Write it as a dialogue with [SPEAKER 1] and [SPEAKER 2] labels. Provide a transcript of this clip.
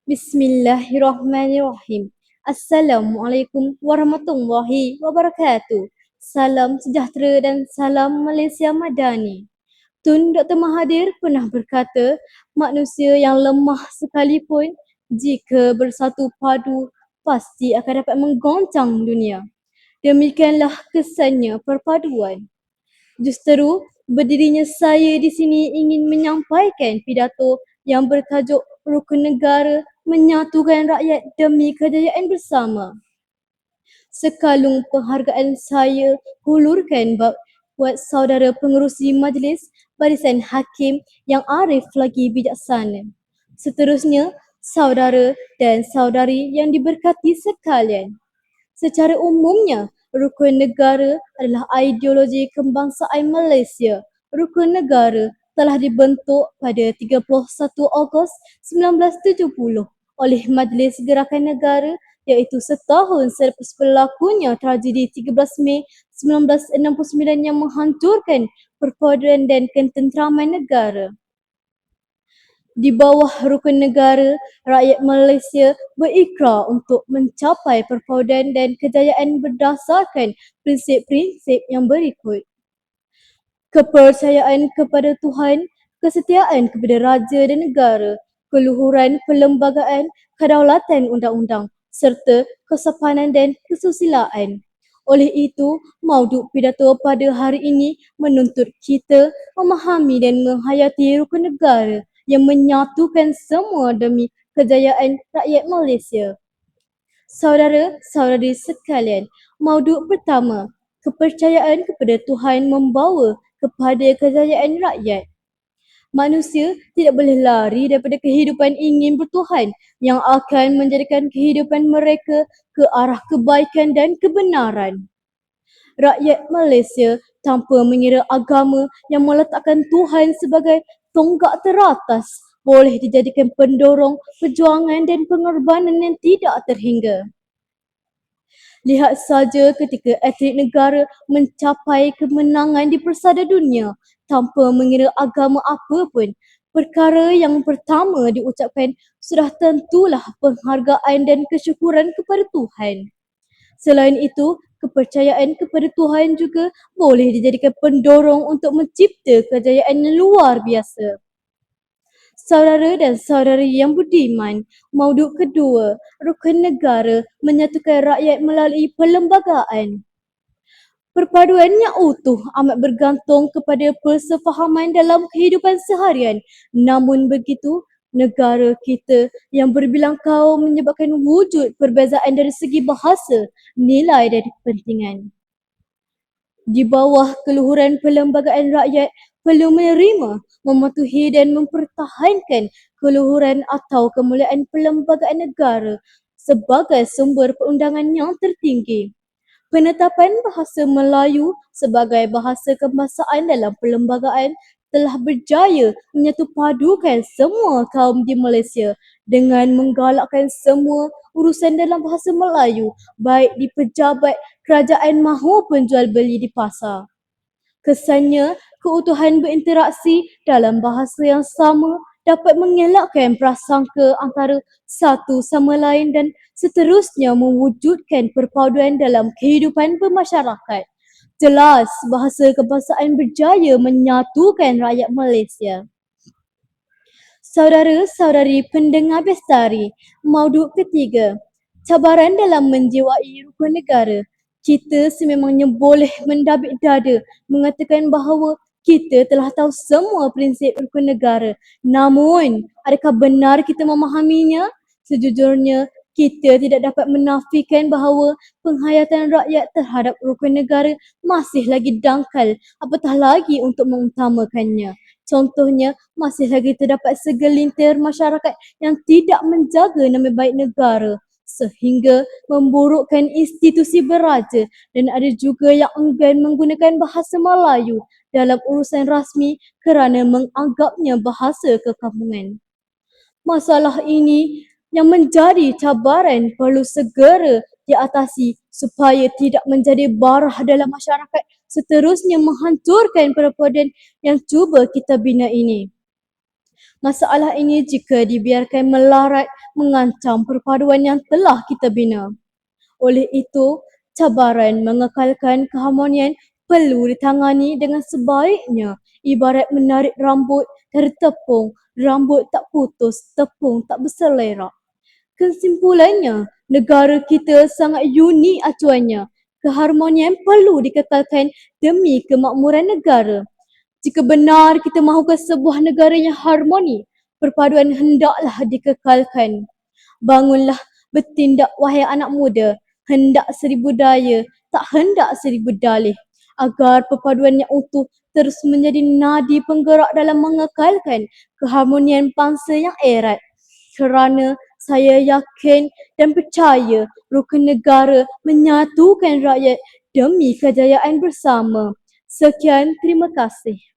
[SPEAKER 1] Bismillahirrahmanirrahim. Assalamualaikum warahmatullahi wabarakatuh. Salam sejahtera dan salam Malaysia Madani. Tun Dr. Mahathir pernah berkata, manusia yang lemah sekalipun jika bersatu padu pasti akan dapat menggoncang dunia. Demikianlah kesannya perpaduan. Justeru, berdirinya saya di sini ingin menyampaikan pidato yang bertajuk Rukun Negara Menyatukan Rakyat Demi Kejayaan Bersama. Sekalung penghargaan saya hulurkan buat saudara pengerusi majlis Barisan Hakim yang arif lagi bijaksana. Seterusnya, saudara dan saudari yang diberkati sekalian. Secara umumnya, Rukun Negara adalah ideologi kebangsaan Malaysia. Rukun Negara telah dibentuk pada 31 Ogos 1970 oleh Majlis Gerakan Negara iaitu setahun selepas berlakunya tragedi 13 Mei 1969 yang menghancurkan perpaduan dan ketenteraman negara. Di bawah Rukun Negara, rakyat Malaysia berikrar untuk mencapai perpaduan dan kejayaan berdasarkan prinsip-prinsip yang berikut. Kepercayaan kepada Tuhan, kesetiaan kepada raja dan negara, keluhuran perlembagaan, kedaulatan undang-undang serta kesopanan dan kesusilaan. Oleh itu, mauduk pidato pada hari ini menuntut kita memahami dan menghayati rukun negara yang menyatukan semua demi kejayaan rakyat Malaysia. Saudara-saudari sekalian, mauduk pertama, kepercayaan kepada Tuhan membawa kepada kejayaan rakyat. Manusia tidak boleh lari daripada kehidupan ingin bertuhan yang akan menjadikan kehidupan mereka ke arah kebaikan dan kebenaran. Rakyat Malaysia tanpa mengira agama yang meletakkan Tuhan sebagai tonggak teratas boleh dijadikan pendorong perjuangan dan pengorbanan yang tidak terhingga. Lihat saja ketika atlet negara mencapai kemenangan di persada dunia tanpa mengira agama apa pun. Perkara yang pertama diucapkan sudah tentulah penghargaan dan kesyukuran kepada Tuhan. Selain itu, kepercayaan kepada Tuhan juga boleh dijadikan pendorong untuk mencipta kejayaan yang luar biasa. Saudara dan saudari yang budiman, mauduk kedua, rukun negara menyatukan rakyat melalui perlembagaan. Perpaduan yang utuh amat bergantung kepada persefahaman dalam kehidupan seharian. Namun begitu, negara kita yang berbilang kaum menyebabkan wujud perbezaan dari segi bahasa, nilai dan kepentingan. Di bawah keluhuran perlembagaan rakyat perlu menerima, mematuhi dan mempertahankan keluhuran atau kemuliaan perlembagaan negara sebagai sumber perundangan yang tertinggi. Penetapan bahasa Melayu sebagai bahasa kebangsaan dalam perlembagaan telah berjaya menyatupadukan semua kaum di Malaysia dengan menggalakkan semua urusan dalam bahasa Melayu baik di pejabat kerajaan maupun jual beli di pasar. Kesannya, keutuhan berinteraksi dalam bahasa yang sama dapat mengelakkan prasangka antara satu sama lain dan seterusnya mewujudkan perpaduan dalam kehidupan bermasyarakat. Jelas, bahasa kebangsaan berjaya menyatukan rakyat Malaysia. Saudara-saudari pendengar bestari, mauduk ketiga, cabaran dalam menjiwai rukun negara. Kita sememangnya boleh mendabik dada mengatakan bahawa kita telah tahu semua prinsip rukun negara. Namun, adakah benar kita memahaminya? Sejujurnya, kita tidak dapat menafikan bahawa penghayatan rakyat terhadap rukun negara masih lagi dangkal, apatah lagi untuk mengutamakannya. Contohnya, masih lagi terdapat segelintir masyarakat yang tidak menjaga nama baik negara sehingga memburukkan institusi beraja dan ada juga yang enggan menggunakan bahasa Melayu dalam urusan rasmi kerana menganggapnya bahasa kekampungan. Masalah ini yang menjadi cabaran perlu segera diatasi supaya tidak menjadi barah dalam masyarakat seterusnya menghancurkan perpaduan yang cuba kita bina ini. Masalah ini jika dibiarkan melarat mengancam perpaduan yang telah kita bina. Oleh itu, cabaran mengekalkan keharmonian perlu ditangani dengan sebaiknya. Ibarat menarik rambut dari tepung, rambut tak putus, tepung tak berselerak. Kesimpulannya, negara kita sangat unik acuannya. Keharmonian perlu dikekalkan demi kemakmuran negara. Jika benar kita mahukan sebuah negara yang harmoni, perpaduan hendaklah dikekalkan. Bangunlah bertindak wahai anak muda, hendak seribu daya, tak hendak seribu dalih. Agar perpaduan yang utuh terus menjadi nadi penggerak dalam mengekalkan keharmonian bangsa yang erat. Kerana saya yakin dan percaya rukun negara menyatukan rakyat demi kejayaan bersama. Sekian, terima kasih.